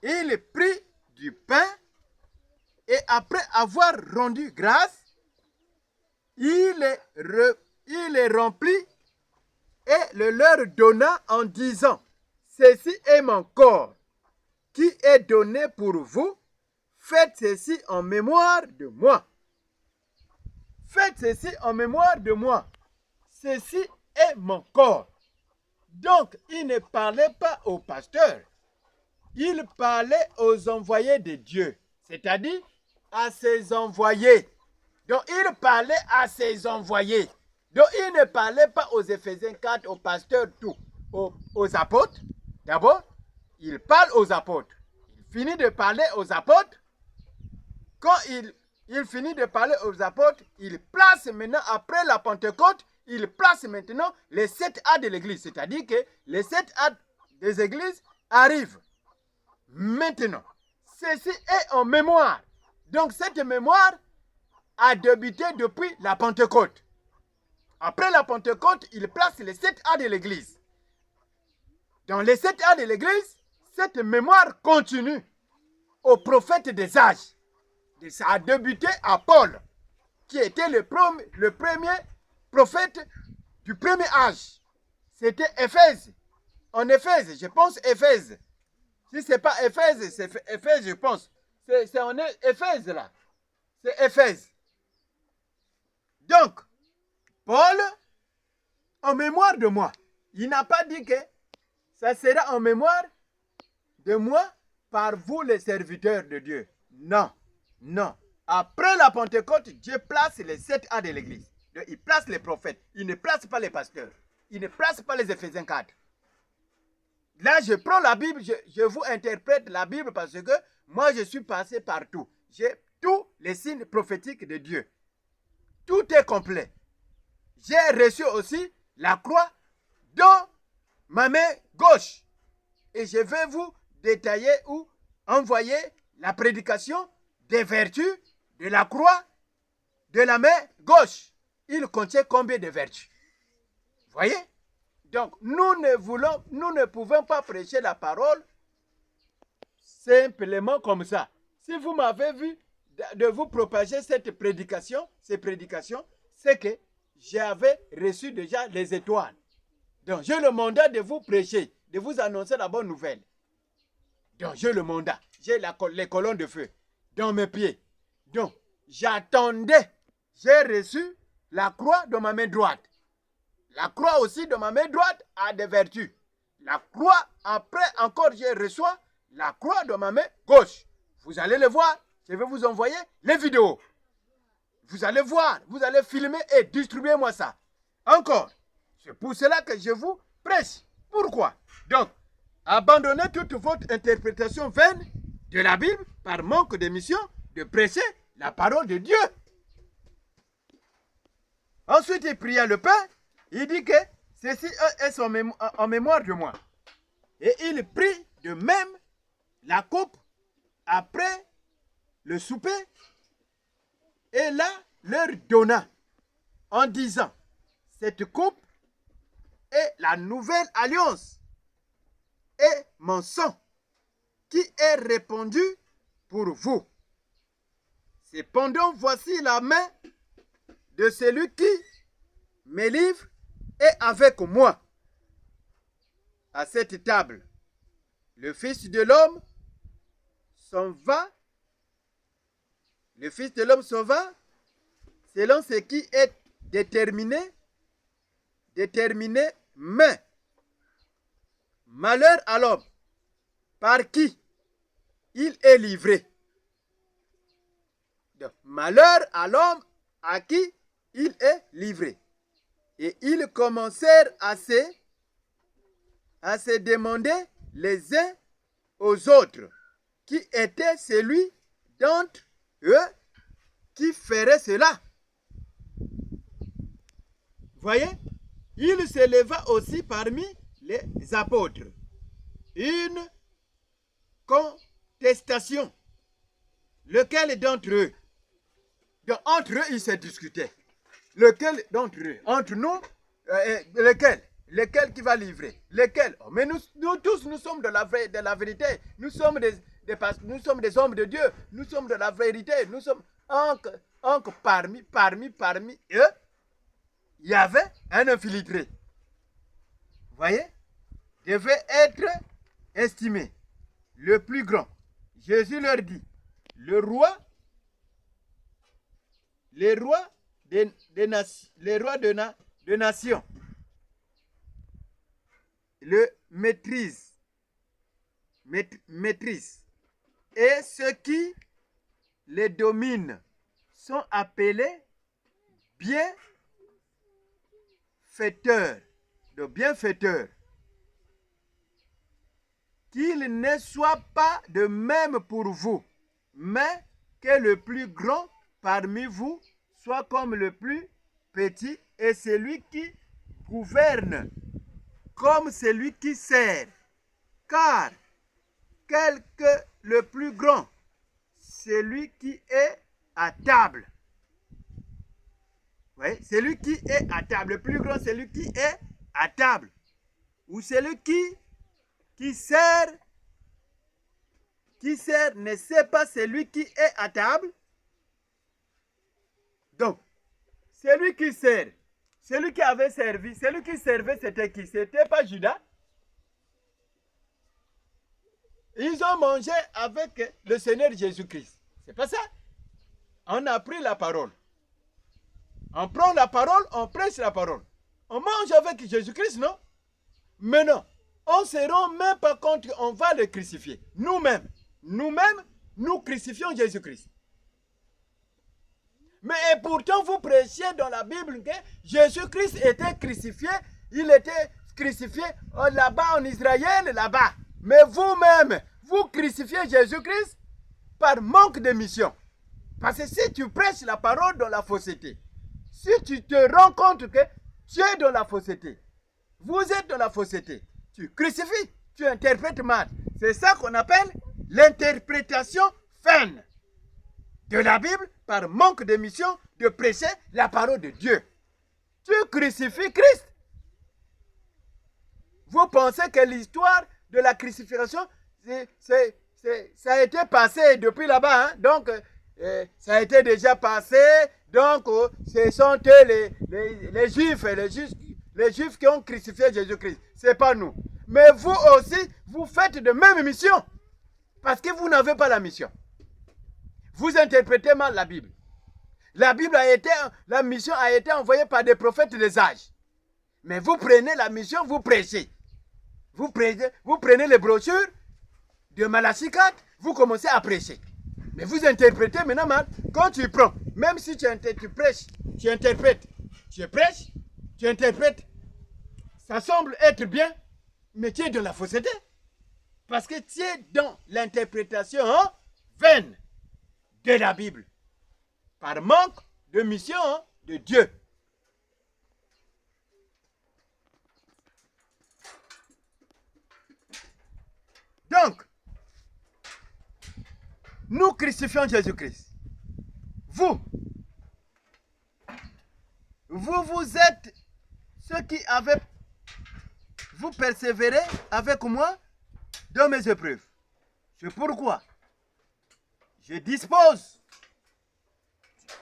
il prit du pain et après avoir rendu grâce, il les remplit et le leur donna en disant, ceci est mon corps qui est donné pour vous, faites ceci en mémoire de moi. Faites ceci en mémoire de moi. Ceci est mon corps. Donc, il ne parlait pas aux pasteurs, il parlait aux envoyés de Dieu, c'est-à-dire à ses envoyés. Donc, il parlait à ses envoyés. Donc, il ne parlait pas aux Éphésiens 4, aux pasteurs, tout, aux apôtres. D'abord, il parle aux apôtres. Il finit de parler aux apôtres. Quand il finit de parler aux apôtres, il place maintenant, après la Pentecôte, il place maintenant les 7 A de l'Église. C'est-à-dire que les 7 A des Églises arrivent. Maintenant, ceci est en mémoire. Donc, cette mémoire a débuté depuis la Pentecôte. Après la Pentecôte, il place les 7 A de l'Église. Dans les 7 A de l'Église, cette mémoire continue aux prophètes des âges. Ça a débuté à Paul, qui était le premier prophète du premier âge. C'était Éphèse. En Éphèse, je pense Éphèse. Si ce n'est pas Éphèse, c'est Éphèse, je pense. C'est en Éphèse, là. C'est Éphèse. Donc, Paul, en mémoire de moi, il n'a pas dit que ça sera en mémoire de moi par vous, les serviteurs de Dieu. Non, non. Après la Pentecôte, Dieu place les 7 A de l'Église. Il place les prophètes. Il ne place pas les pasteurs. Il ne place pas les Éphésiens 4. Là, je prends la Bible, je vous interprète la Bible parce que moi, je suis passé partout. J'ai tous les signes prophétiques de Dieu. Tout est complet. J'ai reçu aussi la croix dans ma main gauche. Et je vais vous détailler ou envoyer la prédication des vertus de la croix de la main gauche. Il contient combien de vertus? Voyez? Donc, nous ne pouvons pas prêcher la parole simplement comme ça. Si vous m'avez vu de vous propager cette prédication, ces prédications, c'est que j'avais reçu déjà les étoiles. Donc, j'ai le mandat de vous prêcher, de vous annoncer la bonne nouvelle. Donc, j'ai le mandat. J'ai les colonnes de feu dans mes pieds. Donc, j'attendais. J'ai reçu la croix dans ma main droite. La croix aussi dans ma main droite a des vertus. La croix, après encore, je reçois la croix dans ma main gauche. Vous allez le voir. Je vais vous envoyer les vidéos. Vous allez voir, vous allez filmer et distribuer-moi ça. Encore. C'est pour cela que je vous prêche. Pourquoi? Donc, abandonnez toute votre interprétation vaine de la Bible par manque de mission de prêcher la parole de Dieu. Ensuite, il pria le pain. Il dit que ceci est en mémoire de moi. Et il prit de même la coupe après le souper et là leur donna en disant, cette coupe est la nouvelle alliance et mon sang qui est répandu pour vous. Cependant, voici la main de celui qui me livre est avec moi. À cette table, le Fils de l'homme s'en va. Le Fils de l'homme s'en va selon ce qui est déterminé, mais malheur à l'homme par qui il est livré. Donc, malheur à l'homme à qui il est livré. Et ils commencèrent à se demander les uns aux autres qui était celui d'entre eux qui ferait cela. Voyez, il se leva aussi parmi les apôtres une contestation. Lequel d'entre eux? Donc, entre eux, ils se discutaient. Lequel d'entre eux? Entre nous, lequel? Lequel qui va livrer? Lequel? Oh, mais nous tous, nous sommes de la vérité. Nous sommes nous sommes des hommes de Dieu. Nous sommes de la vérité. Nous sommes parmi eux, il y avait un infiltré. Vous voyez? Devait être estimé le plus grand. Jésus leur dit, les rois de nations le maîtrise. Et ceux qui les dominent sont appelés bienfaiteurs, de bienfaiteurs. Qu'il ne soit pas de même pour vous, mais que le plus grand parmi vous soit comme le plus petit, et celui qui gouverne comme celui qui sert. Car quel que le plus grand, celui qui est à table. Oui, celui qui est à table. Le plus grand, celui qui est à table. Ou celui qui sert, ne sait pas celui qui est à table. Donc, celui qui sert, celui qui avait servi, celui qui servait, c'était qui? C'était pas Judas. Ils ont mangé avec le Seigneur Jésus-Christ. C'est pas ça. On a pris la parole. On prend la parole, on prêche la parole. On mange avec Jésus-Christ, non? Mais non. On ne se rend même pas compte qu'on va le crucifier. Nous-mêmes, nous crucifions Jésus-Christ. Mais et pourtant, vous prêchez dans la Bible que Jésus-Christ était crucifié. Il était crucifié là-bas en Israël, là-bas. Mais vous-même, vous crucifiez Jésus-Christ par manque de mission. Parce que si tu prêches la parole dans la fausseté, si tu te rends compte que tu es dans la fausseté, vous êtes dans la fausseté, tu crucifies, tu interprètes mal. C'est ça qu'on appelle l'interprétation vaine de la Bible par manque de mission de prêcher la parole de Dieu. Tu crucifies Christ. Vous pensez que l'histoire de la crucifixion, ça a été passé depuis là-bas. Hein? Donc, ça a été déjà passé. Donc, ce sont les Juifs qui ont crucifié Jésus-Christ. Ce n'est pas nous. Mais vous aussi, vous faites de même mission. Parce que vous n'avez pas la mission. Vous interprétez mal la Bible. La mission a été envoyée par des prophètes des âges. Mais vous prenez la mission, vous prêchez. Vous prenez les brochures de Malachie 4, vous commencez à prêcher. Mais vous interprétez maintenant mal. Quand tu prends, même si tu prêches, tu interprètes. Tu prêches, tu interprètes. Ça semble être bien, mais tu es dans la fausseté. Parce que tu es dans l'interprétation vaine de la Bible. Par manque de mission de Dieu. Donc, nous crucifions Jésus-Christ. Vous êtes ceux qui vous persévérez avec moi dans mes épreuves. C'est pourquoi je dispose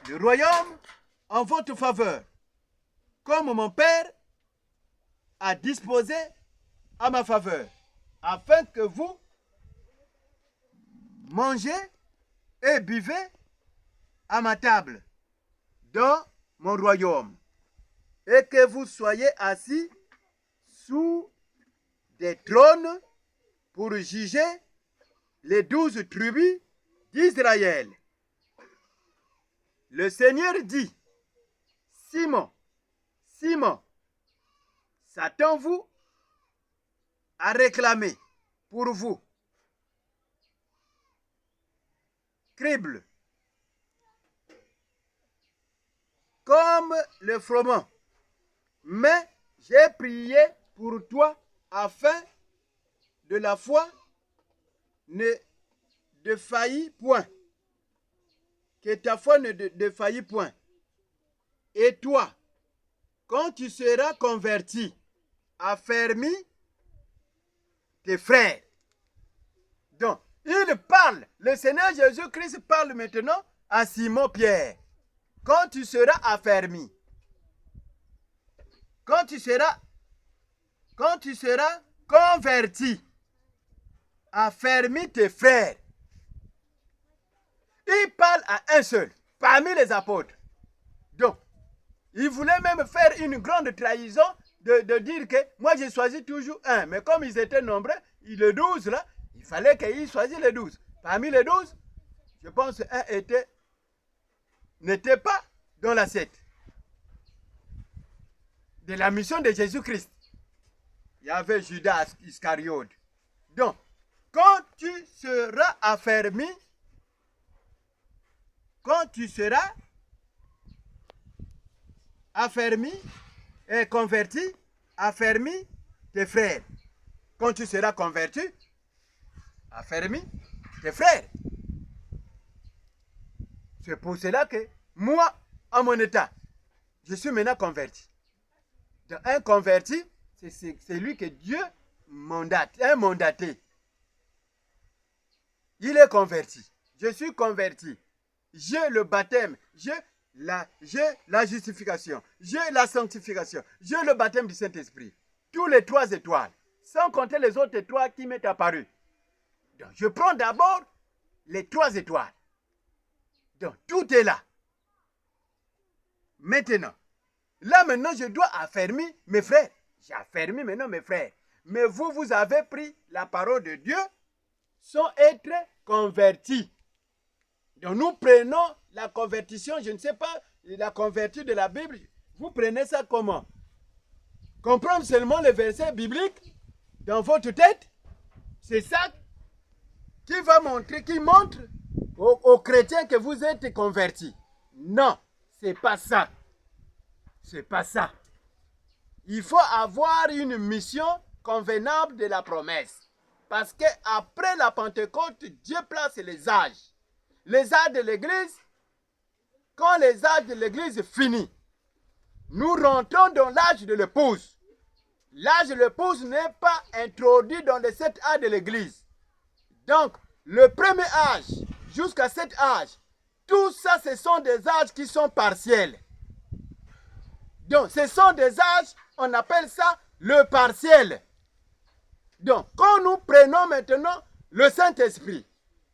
le royaume en votre faveur, comme mon Père a disposé à ma faveur, afin que vous mangez et buvez à ma table dans mon royaume, et que vous soyez assis sous des trônes pour juger les 12 tribus d'Israël. Le Seigneur dit, Simon, Simon, Satan vous a réclamé pour vous crible comme le froment, mais j'ai prié pour toi afin de la foi ne défaillit point, que ta foi ne défaillit point. Et toi, quand tu seras converti, affermis tes frères. Donc, il parle, le Seigneur Jésus-Christ parle maintenant à Simon-Pierre. Quand tu seras affermi, quand tu seras converti, affermis tes frères. Il parle à un seul, parmi les apôtres. Donc, il voulait même faire une grande trahison de dire que moi j'ai choisi toujours un. Mais comme ils étaient nombreux, les 12 là, il fallait qu'il choisisse les 12. Parmi les 12, je pense qu'un n'était pas dans l'assiette de la mission de Jésus-Christ. Il y avait Judas Iscariote. Donc, quand tu seras affermi, et converti, affermi tes frères. Quand tu seras converti, affermi tes frères. C'est pour cela que moi, à mon état, je suis maintenant converti. Donc, un converti, c'est lui que Dieu mandate, un mandaté. Il est converti. Je suis converti. J'ai le baptême. J'ai la justification. J'ai la sanctification. J'ai le baptême du Saint-Esprit. Tous les 3 étoiles. Sans compter les autres étoiles qui m'est apparu. Donc, je prends d'abord les 3 étoiles. Donc, tout est là. Maintenant, je dois affermir mes frères. J'ai affermi maintenant mes frères. Mais vous avez pris la parole de Dieu sans être convertis. Donc, nous prenons la convertition, je ne sais pas, la convertie de la Bible. Vous prenez ça comment? Comprendre seulement les versets bibliques dans votre tête? C'est ça qui montre aux chrétiens que vous êtes convertis. Non, c'est pas ça. C'est pas ça. Il faut avoir une mission convenable de la promesse. Parce qu'après la Pentecôte, Dieu place les âges. Les âges de l'Église, quand les âges de l'Église finissent, nous rentrons dans l'âge de l'épouse. L'âge de l'épouse n'est pas introduit dans les 7 âges de l'Église. Donc, le premier âge jusqu'à cet âge, tout ça, ce sont des âges qui sont partiels. Donc, ce sont des âges, on appelle ça le partiel. Donc, quand nous prenons maintenant le Saint-Esprit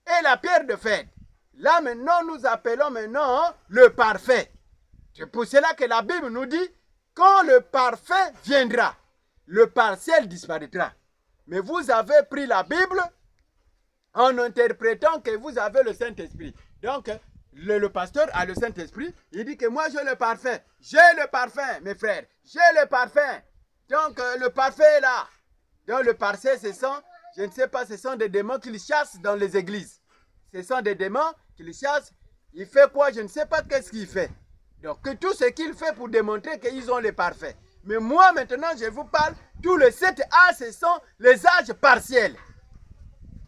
et la pierre de fête, là maintenant, nous appelons maintenant le parfait. C'est pour cela que la Bible nous dit, quand le parfait viendra, le partiel disparaîtra. Mais vous avez pris la Bible en interprétant que vous avez le Saint-Esprit. Donc, le pasteur a le Saint-Esprit, il dit que moi j'ai le parfait. J'ai le parfait, mes frères. J'ai le parfait. Donc, le parfait est là. Donc, le parfait, ce sont, je ne sais pas, ce sont des démons qu'il chasse dans les églises. Ce sont des démons qu'il chasse. Il fait quoi? Je ne sais pas qu'est-ce qu'il fait. Donc, tout ce qu'il fait pour démontrer qu'ils ont le parfait. Mais moi, maintenant, je vous parle, tous les 7 âges, ce sont les âges partiels.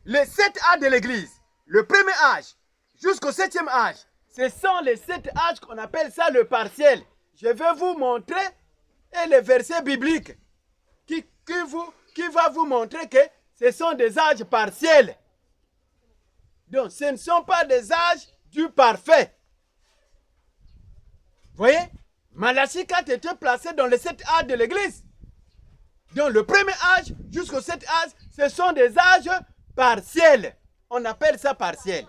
Les 7 âges de l'église. Le premier âge jusqu'au 7e âge. Ce sont les 7 âges qu'on appelle ça le partiel. Je vais vous montrer et les versets bibliques qui va vous montrer que ce sont des âges partiels. Donc, ce ne sont pas des âges du parfait. Vous voyez? Malachie 4 était placé dans les 7 âges de l'église. Donc, le premier âge jusqu'au 7 âge, ce sont des âges partiels. On appelle ça partiel.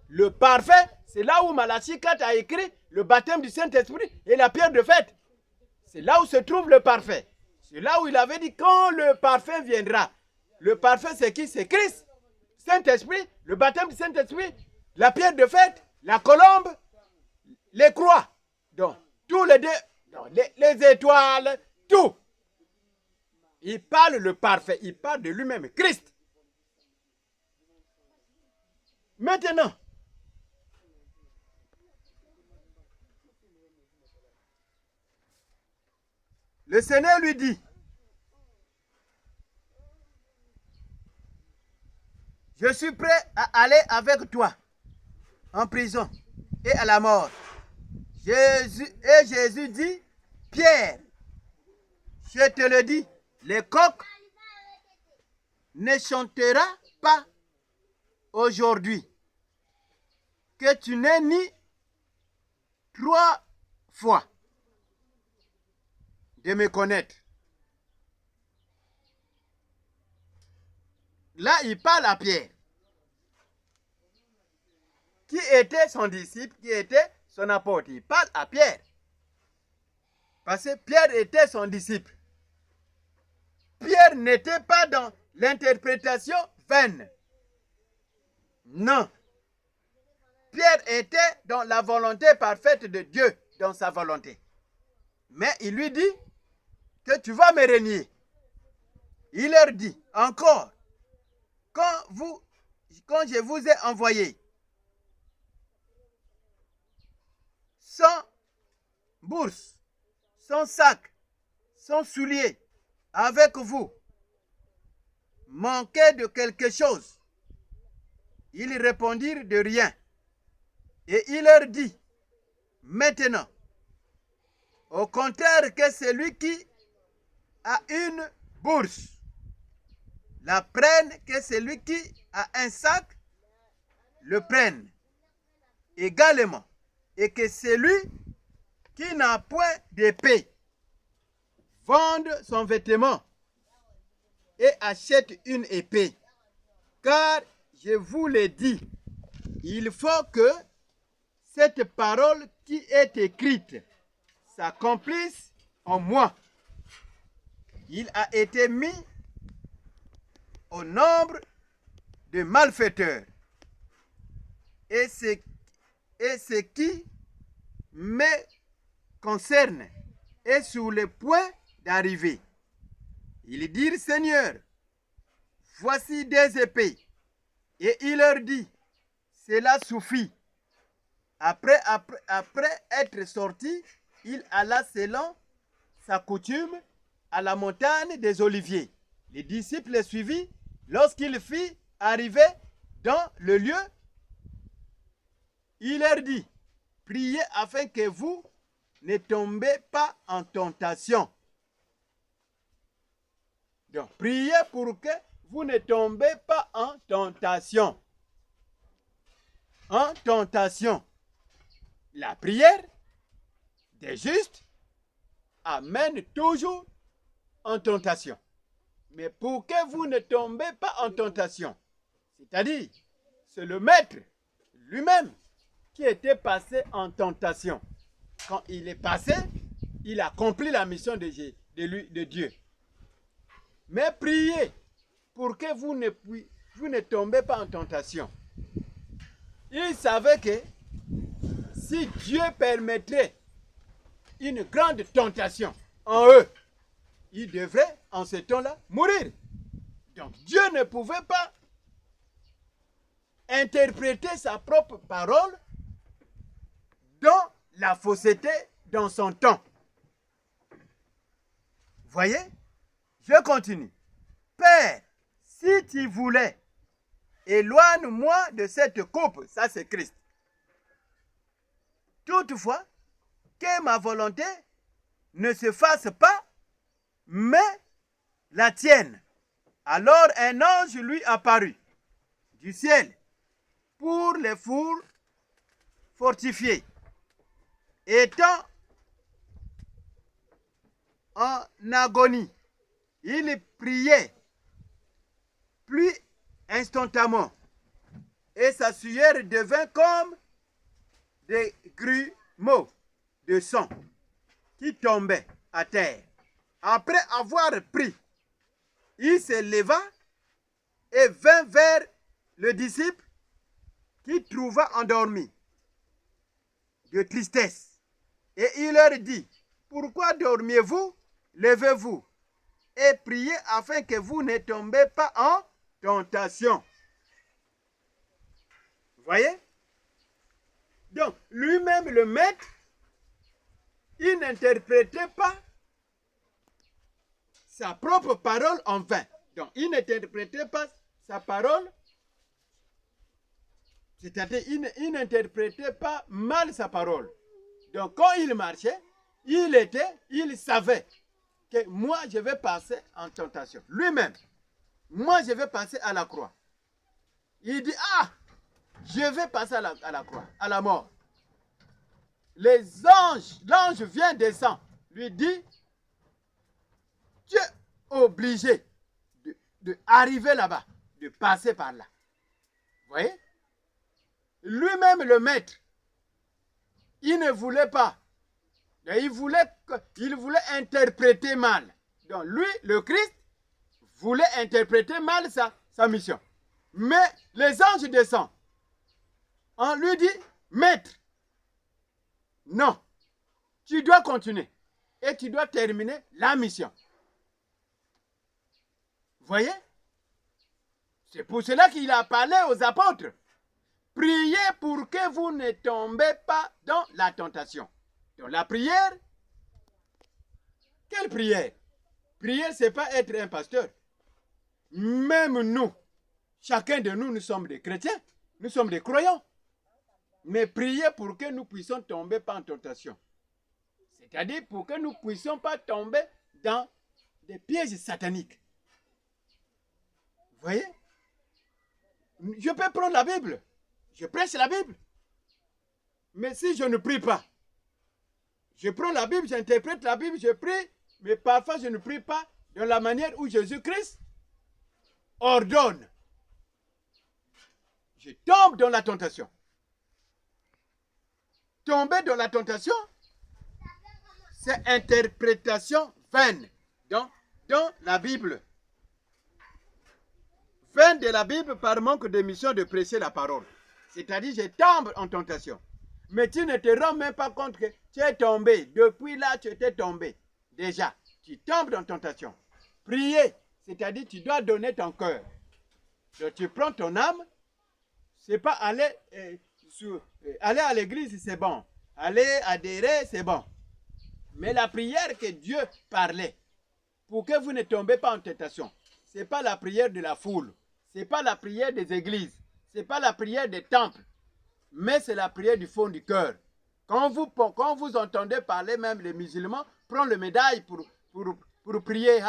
Le parfait, c'est là où Malachie 4 a écrit le baptême du Saint-Esprit et la pierre de fête. C'est là où se trouve le parfait. C'est là où il avait dit quand le parfait viendra. Le parfait, c'est qui? C'est Christ. Saint-Esprit, le baptême du Saint-Esprit, la pierre de fête, la colombe, les croix. Donc, tous les deux, les étoiles, tout. Il parle le parfait, il parle de lui-même, Christ. Maintenant, le Seigneur lui dit, je suis prêt à aller avec toi en prison et à la mort. Jésus dit, Pierre, je te le dis, le coq ne chantera pas aujourd'hui que tu n'es ni 3 fois de me connaître. Là, il parle à Pierre, qui était son disciple, qui était son apôtre. Il parle à Pierre, parce que Pierre était son disciple. Pierre n'était pas dans l'interprétation vaine. Non. Pierre était dans la volonté parfaite de Dieu, dans sa volonté. Mais il lui dit que tu vas me renier. Il leur dit encore, quand je vous ai envoyé sans bourse, sans sac, sans souliers, avec vous, manquait de quelque chose. Ils répondirent de rien. Et il leur dit, maintenant, au contraire que celui qui a une bourse la prenne, que celui qui a un sac le prenne également, et que celui qui n'a point d'épée vende son vêtement et achète une épée. Car je vous l'ai dit, il faut que cette parole qui est écrite s'accomplisse en moi. Il a été mis au nombre de malfaiteurs. Et ce qui me concerne est sur le point d'arriver. Ils dirent, Seigneur, voici des épées. Et il leur dit, cela suffit. Après être sorti, il alla selon sa coutume à la montagne des Oliviers. Les disciples le suivirent. Lorsqu'il fit arriver dans le lieu, il leur dit, priez afin que vous ne tombez pas en tentation. Donc, priez pour que vous ne tombez pas en tentation. En tentation. La prière des justes amène toujours en tentation. Mais pour que vous ne tombez pas en tentation, c'est-à-dire, c'est le maître lui-même qui était passé en tentation. Quand il est passé, il accomplit la mission de Dieu. Mais priez pour que vous ne tombez pas en tentation. Il savait que si Dieu permettrait une grande tentation en eux, ils devraient, en ce temps-là, mourir. Donc Dieu ne pouvait pas interpréter sa propre parole dans la fausseté, dans son temps. Voyez? Je continue. Père, si tu voulais, éloigne-moi de cette coupe. Ça, c'est Christ. Toutefois, que ma volonté ne se fasse pas, mais la tienne. Alors un ange lui apparut du ciel pour les fours fortifiés. Étant en agonie, il priait plus instantanément, et sa sueur devint comme des grumeaux de sang qui tombaient à terre. Après avoir pris, il se leva et vint vers le disciple qui trouva endormi de tristesse. Et il leur dit, pourquoi dormiez-vous? Levez-vous et priez afin que vous ne tombez pas en tentation. Voyez? Donc, lui-même, le maître, il n'interprétait pas sa propre parole en vain. Donc, il n'interprétait pas sa parole, c'est-à-dire, il n'interprétait pas mal sa parole. Donc, quand il marchait, il savait que moi, je vais passer en tentation. Lui-même, moi, je vais passer à la croix. Il dit, ah, je vais passer à la croix, à la mort. Les anges, l'ange vient, descend, lui dit, tu es obligé d'arriver là-bas, de passer par là. Vous voyez? Lui-même, le maître, il ne voulait pas. Il voulait interpréter mal. Donc lui, le Christ, voulait interpréter mal sa mission. Mais les anges descendent. On lui dit, maître, non, tu dois continuer et tu dois terminer la mission. Vous voyez? C'est pour cela qu'il a parlé aux apôtres. Priez pour que vous ne tombez pas dans la tentation. Donc la prière, quelle prière? Prière, ce n'est pas être un pasteur. Même nous, chacun de nous, nous sommes des chrétiens, nous sommes des croyants. Mais priez pour que nous puissions tomber pas en tentation. C'est-à-dire pour que nous ne puissions pas tomber dans des pièges sataniques. Vous voyez? Je peux prendre la Bible. Je prêche la Bible. Mais si je ne prie pas, je prends la Bible, j'interprète la Bible, je prie, mais parfois je ne prie pas de la manière où Jésus-Christ ordonne. Je tombe dans la tentation. Tomber dans la tentation, c'est interprétation vaine dans la Bible. Vaine de la Bible par manque de mission de prêcher la parole. C'est-à-dire, je tombe en tentation. Mais tu ne te rends même pas compte que tu es tombé. Depuis là, tu étais tombé. Déjà, tu tombes dans tentation. Prier, c'est-à-dire, tu dois donner ton cœur. Donc, tu prends ton âme. C'est pas aller à l'église, c'est bon. Aller adhérer, c'est bon. Mais la prière que Dieu parlait, pour que vous ne tombez pas en tentation, ce n'est pas la prière de la foule. Ce n'est pas la prière des églises. Ce n'est pas la prière des temples. Mais c'est la prière du fond du cœur. Quand vous entendez parler, même les musulmans, prennent le médaille pour prier.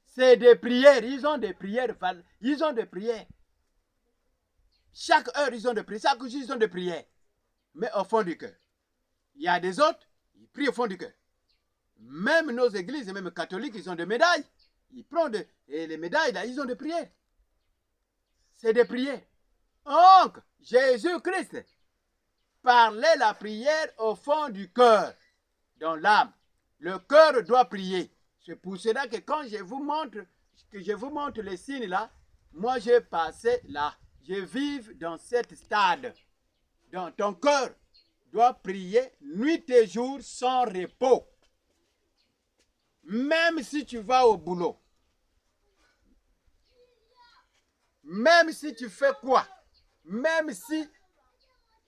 C'est des prières. Ils ont des prières. Ils ont des prières. Chaque heure, ils ont des prières. Chaque jour, ils ont des prières. Mais au fond du cœur. Il y a des autres, ils prient au fond du cœur. Même nos églises, même catholiques, ils ont des médailles. Ils prennent les médailles, là, ils ont des prières. C'est des prières. Donc, Jésus-Christ parlait la prière au fond du cœur, dans l'âme. Le cœur doit prier. C'est pour cela que quand je vous montre les signes là, moi j'ai passé là. Je vis dans cet stade. Donc, ton cœur doit prier nuit et jour sans repos. Même si tu vas au boulot. Même si tu fais quoi? Même si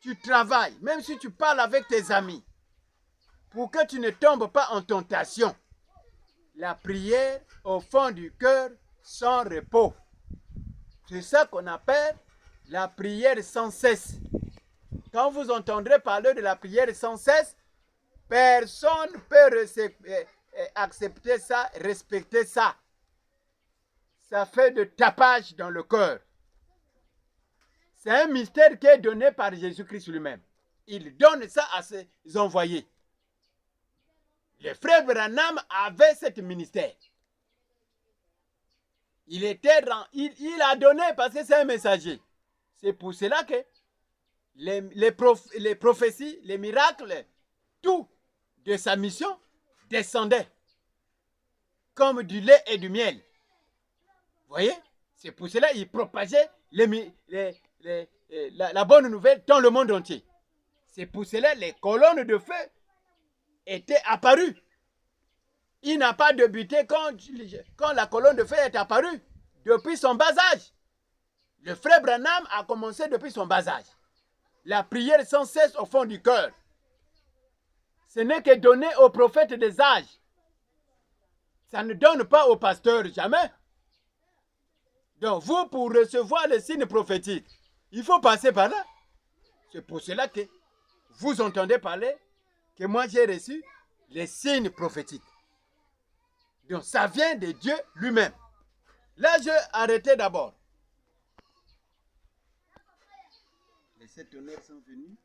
tu travailles, même si tu parles avec tes amis, pour que tu ne tombes pas en tentation, la prière au fond du cœur sans repos. C'est ça qu'on appelle la prière sans cesse. Quand vous entendrez parler de la prière sans cesse, personne ne peut accepter ça, respecter ça. Ça fait de tapage dans le cœur. C'est un mystère qui est donné par Jésus-Christ lui-même. Il donne ça à ses envoyés. Le frère Branham avait ce ministère. Il a donné parce que c'est un messager. C'est pour cela que les prophéties, les miracles, tout de sa mission descendait comme du lait et du miel. Vous voyez? C'est pour cela qu'il propageait la bonne nouvelle dans le monde entier. C'est pour cela que les colonnes de feu étaient apparues. Il n'a pas débuté quand la colonne de feu est apparue, depuis son bas âge. Le frère Branham a commencé depuis son bas âge. La prière sans cesse au fond du cœur. Ce n'est que donné aux prophètes des âges. Ça ne donne pas aux pasteurs, jamais. Donc vous, pour recevoir les signes prophétiques, il faut passer par là. C'est pour cela que vous entendez parler que moi j'ai reçu les signes prophétiques. Donc ça vient de Dieu lui-même. Là, je vais arrêter d'abord. Les 7 tonnerres sont venus.